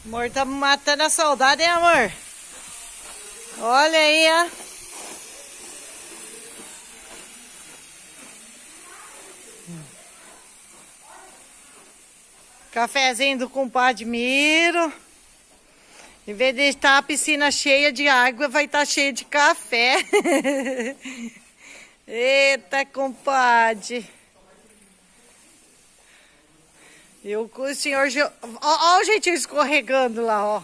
Amor, tá matando a saudade, hein, amor? Olha aí, ó. Cafezinho do compadre Miro. Em vez de estar a piscina cheia de água, vai estar cheia de café. Eita, compadre. E o senhor... Ó o jeitinho escorregando lá, ó.